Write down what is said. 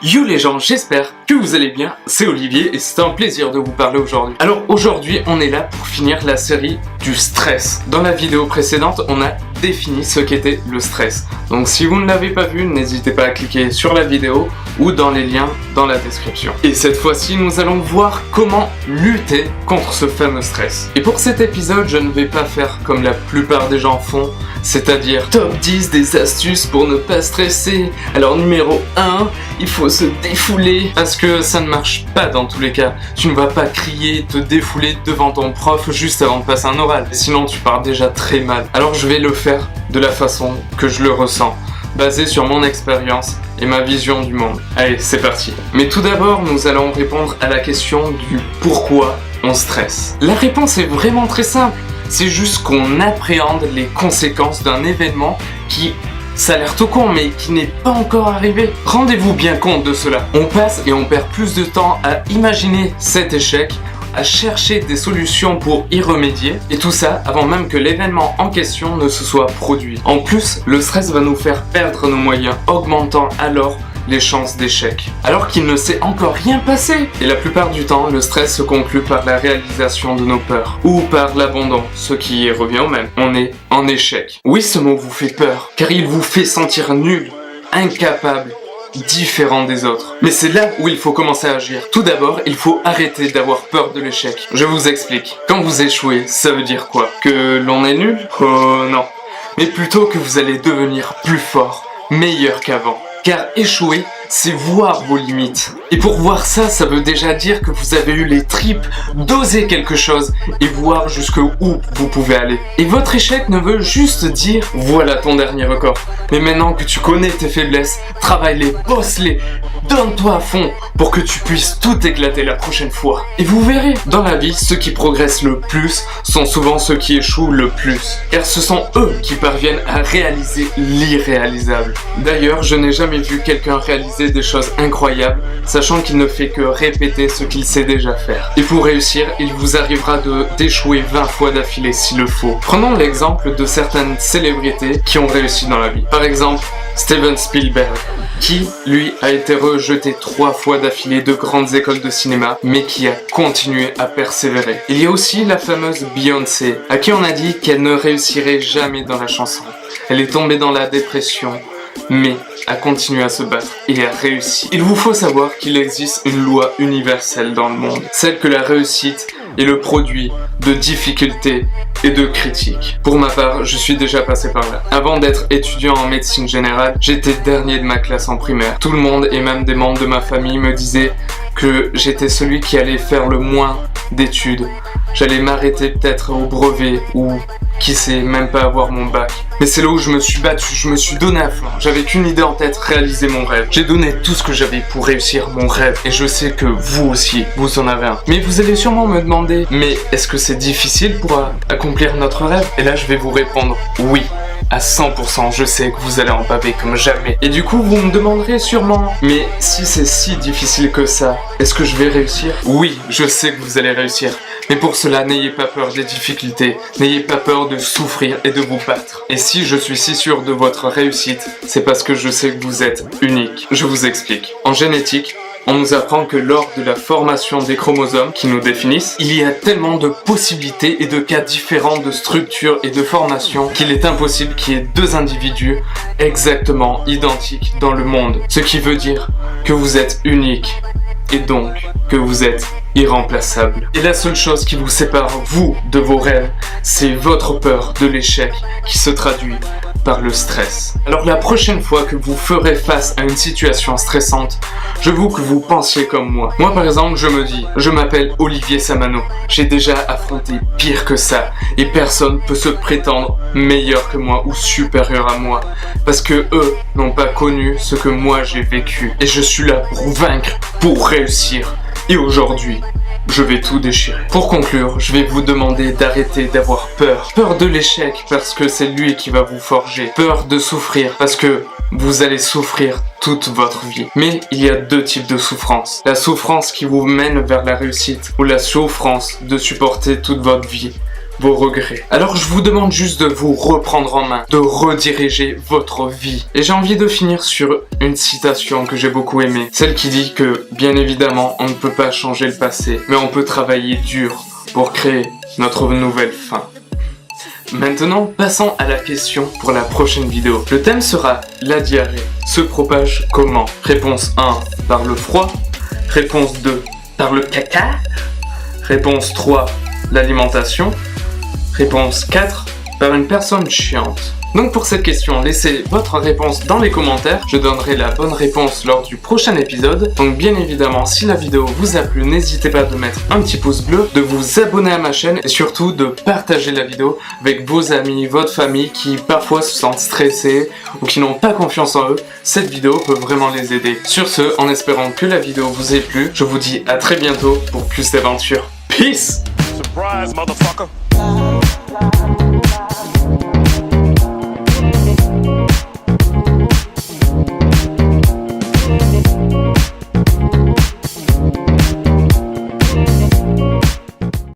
Yo les gens, j'espère que vous allez bien, c'est Olivier et c'est un plaisir de vous parler aujourd'hui. Alors aujourd'hui on est là pour finir la série du stress. Dans la vidéo précédente on a défini ce qu'était le stress. Donc si vous ne l'avez pas vu, n'hésitez pas à cliquer sur la vidéo ou dans les liens dans la description. Et cette fois-ci nous allons voir comment lutter contre ce fameux stress. Et pour cet épisode je ne vais pas faire comme la plupart des gens font, c'est-à-dire top 10 des astuces pour ne pas stresser. Alors numéro 1, il faut se défouler, parce que ça ne marche pas dans tous les cas. Tu ne vas pas crier, te défouler devant ton prof juste avant de passer un oral, sinon tu pars déjà très mal. Alors je vais le faire de la façon que je le ressens, basé sur mon expérience et ma vision du monde. Allez, c'est parti. Mais tout d'abord, nous allons répondre à la question du pourquoi on stresse. La réponse est vraiment très simple. C'est juste qu'on appréhende les conséquences d'un événement qui, ça a l'air tout con, mais qui n'est pas encore arrivé. Rendez-vous bien compte de cela. On passe et on perd plus de temps à imaginer cet échec, à chercher des solutions pour y remédier, et tout ça avant même que l'événement en question ne se soit produit. En plus, le stress va nous faire perdre nos moyens, augmentant alors les chances d'échec, alors qu'il ne s'est encore rien passé. Et la plupart du temps, le stress se conclut par la réalisation de nos peurs, ou par l'abandon, ce qui revient au même. On est en échec. Oui, ce mot vous fait peur, car il vous fait sentir nul, incapable, différent des autres. Mais c'est là où il faut commencer à agir. Tout d'abord, il faut arrêter d'avoir peur de l'échec. Je vous explique. Quand vous échouez, ça veut dire quoi? Que l'on est nul? Oh non. Mais plutôt que vous allez devenir plus fort, meilleur qu'avant. Car échouer, c'est voir vos limites. Et pour voir ça, ça veut déjà dire que vous avez eu les tripes d'oser quelque chose et voir jusqu'où vous pouvez aller. Et votre échec ne veut juste dire « voilà ton dernier record ». Mais maintenant que tu connais tes faiblesses, travaille-les, bosse-les, donne-toi à fond pour que tu puisses tout éclater la prochaine fois. Et vous verrez, dans la vie, ceux qui progressent le plus sont souvent ceux qui échouent le plus. Car ce sont eux qui parviennent à réaliser l'irréalisable. D'ailleurs, je n'ai jamais vu quelqu'un réaliser des choses incroyables, sachant qu'il ne fait que répéter ce qu'il sait déjà faire. Et pour réussir, il vous arrivera d'échouer 20 fois d'affilée s'il le faut. Prenons l'exemple de certaines célébrités qui ont réussi dans la vie. Par exemple, Steven Spielberg, qui, lui, a été rejeté 3 fois d'affilée de grandes écoles de cinéma, mais qui a continué à persévérer. Il y a aussi la fameuse Beyoncé, à qui on a dit qu'elle ne réussirait jamais dans la chanson. Elle est tombée dans la dépression, mais a continué à se battre et a réussi. Il vous faut savoir qu'il existe une loi universelle dans le monde, celle que la réussite est le produit de difficultés et de critiques. Pour ma part, je suis déjà passé par là. Avant d'être étudiant en médecine générale, j'étais dernier de ma classe en primaire. Tout le monde et même des membres de ma famille me disaient que j'étais celui qui allait faire le moins d'études. J'allais m'arrêter peut-être au brevet ou qui sait même pas avoir mon bac. Mais c'est là où je me suis battu, je me suis donné à fond. J'avais qu'une idée en tête, réaliser mon rêve. J'ai donné tout ce que j'avais pour réussir mon rêve. Et je sais que vous aussi, vous en avez un. Mais vous allez sûrement me demander, mais est-ce que c'est difficile pour accomplir notre rêve? Et là je vais vous répondre, oui. À 100%, je sais que vous allez en baver comme jamais. Et du coup, vous me demanderez sûrement, mais si c'est si difficile que ça, est-ce que je vais réussir? Oui, je sais que vous allez réussir. Mais pour cela, n'ayez pas peur des difficultés, n'ayez pas peur de souffrir et de vous battre. Et si je suis si sûr de votre réussite, c'est parce que je sais que vous êtes unique. Je vous explique. En génétique, on nous apprend que lors de la formation des chromosomes qui nous définissent, il y a tellement de possibilités et de cas différents de structure et de formation qu'il est impossible qu'il y ait 2 individus exactement identiques dans le monde. Ce qui veut dire que vous êtes unique et donc que vous êtes irremplaçable. Et la seule chose qui vous sépare, vous, de vos rêves, c'est votre peur de l'échec qui se traduit par le stress. Alors la prochaine fois que vous ferez face à une situation stressante, je veux que vous pensiez comme moi. Moi par exemple, je me dis, je m'appelle Olivier Samano, j'ai déjà affronté pire que ça, et personne peut se prétendre meilleur que moi ou supérieur à moi, parce que eux n'ont pas connu ce que moi j'ai vécu, et je suis là pour vaincre, pour réussir. Et aujourd'hui, je vais tout déchirer. Pour conclure, je vais vous demander d'arrêter d'avoir peur. Peur de l'échec parce que c'est lui qui va vous forger. Peur de souffrir parce que vous allez souffrir toute votre vie. Mais il y a 2 types de souffrance. La souffrance qui vous mène vers la réussite ou la souffrance de supporter toute votre vie vos regrets. Alors je vous demande juste de vous reprendre en main, de rediriger votre vie. Et j'ai envie de finir sur une citation que j'ai beaucoup aimée, celle qui dit que, bien évidemment, on ne peut pas changer le passé, mais on peut travailler dur pour créer notre nouvelle fin. Maintenant, passons à la question pour la prochaine vidéo. Le thème sera la diarrhée se propage comment? Réponse 1, par le froid. Réponse 2, par le caca. Réponse 3, l'alimentation. Réponse 4, par une personne chiante. Donc pour cette question, laissez votre réponse dans les commentaires. Je donnerai la bonne réponse lors du prochain épisode. Donc bien évidemment, si la vidéo vous a plu, n'hésitez pas de mettre un petit pouce bleu, de vous abonner à ma chaîne et surtout de partager la vidéo avec vos amis, votre famille qui parfois se sentent stressés ou qui n'ont pas confiance en eux. Cette vidéo peut vraiment les aider. Sur ce, en espérant que la vidéo vous ait plu, je vous dis à très bientôt pour plus d'aventures. Peace! Surprise, motherfucker!